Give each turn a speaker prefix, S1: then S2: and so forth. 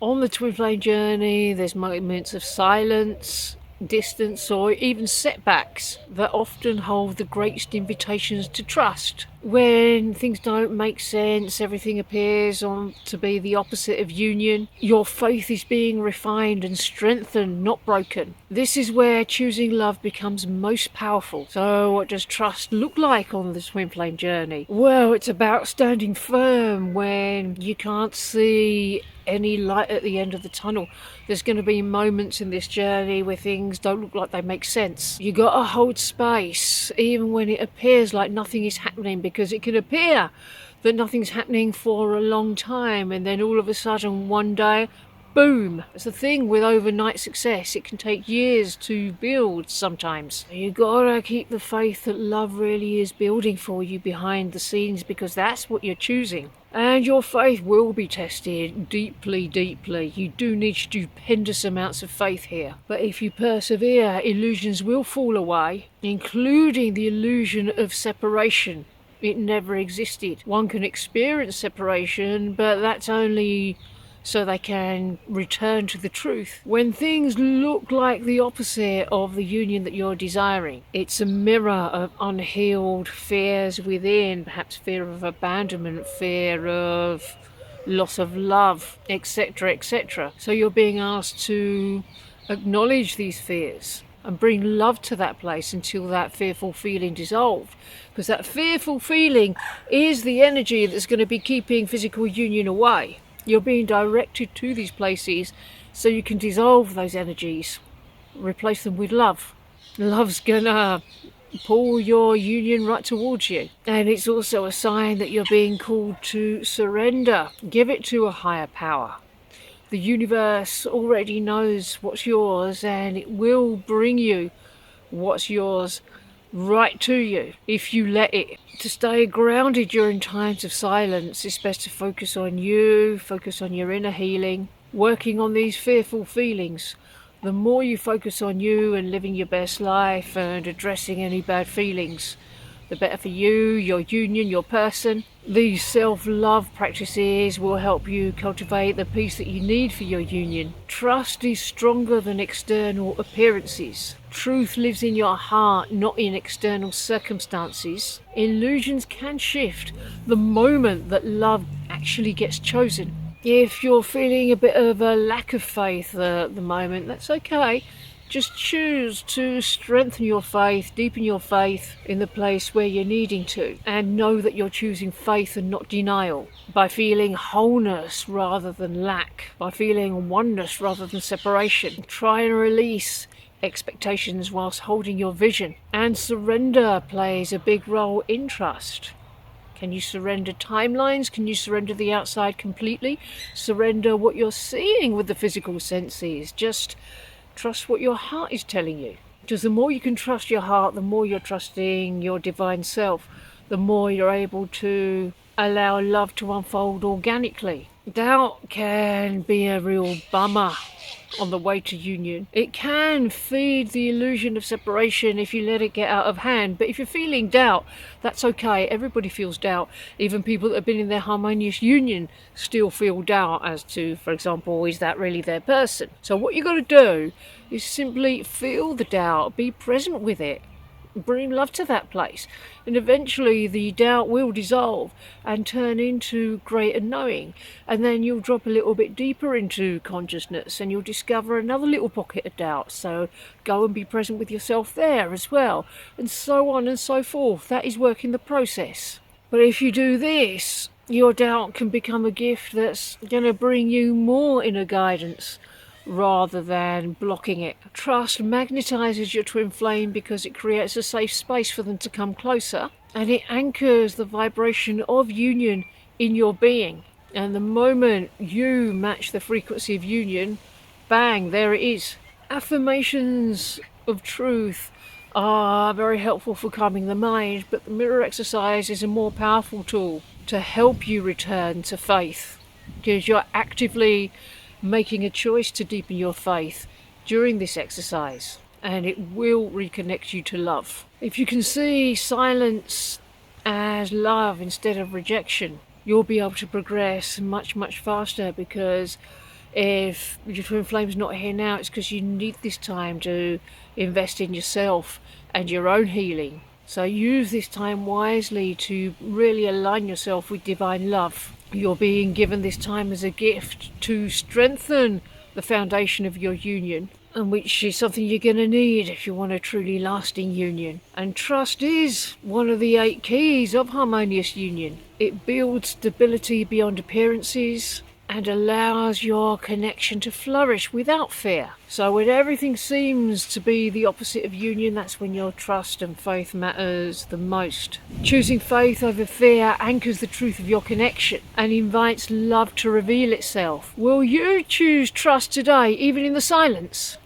S1: On the twin flame journey, there's moments of silence, distance, or even setbacks that often hold the greatest invitations to trust. When things don't make sense, everything appears to be the opposite of union. Your faith is being refined and strengthened, not broken. This is where choosing love becomes most powerful. So what does trust look like on the twin flame journey? Well, it's about standing firm when you can't see any light at the end of the tunnel. There's going to be moments in this journey where things don't look like they make sense. You got to hold space even when it appears like nothing is happening, because it can appear that nothing's happening for a long time, and then all of a sudden one day, boom. It's the thing with overnight success. It can take years to build sometimes. You gotta keep the faith that love really is building for you behind the scenes, because that's what you're choosing. And your faith will be tested deeply, deeply. You do need stupendous amounts of faith here. But if you persevere, illusions will fall away, including the illusion of separation. It never existed. One can experience separation, but that's only so they can return to the truth. When things look like the opposite of the union that you're desiring, it's a mirror of unhealed fears within, perhaps fear of abandonment, fear of loss of love, etc., etc. So you're being asked to acknowledge these fears and bring love to that place until that fearful feeling dissolved. Because that fearful feeling is the energy that's going to be keeping physical union away. You're being directed to these places so you can dissolve those energies, replace them with love. Love's gonna pull your union right towards you. And it's also a sign that you're being called to surrender. Give it to a higher power. The universe already knows what's yours, and it will bring you what's yours right to you if you let it. To stay grounded during times of silence, it's best to focus on you, focus on your inner healing, working on these fearful feelings. The more you focus on you and living your best life and addressing any bad feelings, the better for you, your union, your person. These self-love practices will help you cultivate the peace that you need for your union. Trust is stronger than external appearances. Truth lives in your heart, not in external circumstances. Illusions can shift the moment that love actually gets chosen. If you're feeling a bit of a lack of faith at the moment, that's okay. Just choose to strengthen your faith, deepen your faith in the place where you're needing to, and know that you're choosing faith and not denial, by feeling wholeness rather than lack, by feeling oneness rather than separation. Try and release expectations whilst holding your vision. And surrender plays a big role in trust. Can you surrender timelines? Can you surrender the outside completely? Surrender what you're seeing with the physical senses. Just trust what your heart is telling you. Because the more you can trust your heart, the more you're trusting your divine self, the more you're able to allow love to unfold organically. Doubt can be a real bummer on the way to union. It can feed the illusion of separation if you let it get out of hand. But if you're feeling doubt, that's okay. Everybody feels doubt. Even people that have been in their harmonious union still feel doubt as to, for example, is that really their person? So what you got to do is simply feel the doubt, be present with it, bring love to that place, and eventually the doubt will dissolve and turn into greater knowing, and then you'll drop a little bit deeper into consciousness and you'll discover another little pocket of doubt. So go and be present with yourself there as well, and so on and so forth. That is work in the process. But if you do this, your doubt can become a gift that's going to bring you more inner guidance rather than blocking it. Trust magnetizes your twin flame because it creates a safe space for them to come closer, and it anchors the vibration of union in your being. And the moment you match the frequency of union, bang, there it is. Affirmations of truth are very helpful for calming the mind, but the mirror exercise is a more powerful tool to help you return to faith, because you're actively making a choice to deepen your faith during this exercise, and it will reconnect you to love. If you can see silence as love instead of rejection, you'll be able to progress much, much faster, because If your twin flame's not here now, it's because you need this time to invest in yourself and your own healing. So use this time wisely to really align yourself with divine love. You're being given this time as a gift to strengthen the foundation of your union, and which is something you're going to need if you want a truly lasting union. And trust is one of the 8 keys of harmonious union. It builds stability beyond appearances and allows your connection to flourish without fear. So when everything seems to be the opposite of union, that's when your trust and faith matters the most. Choosing faith over fear anchors the truth of your connection and invites love to reveal itself. Will you choose trust today, even in the silence?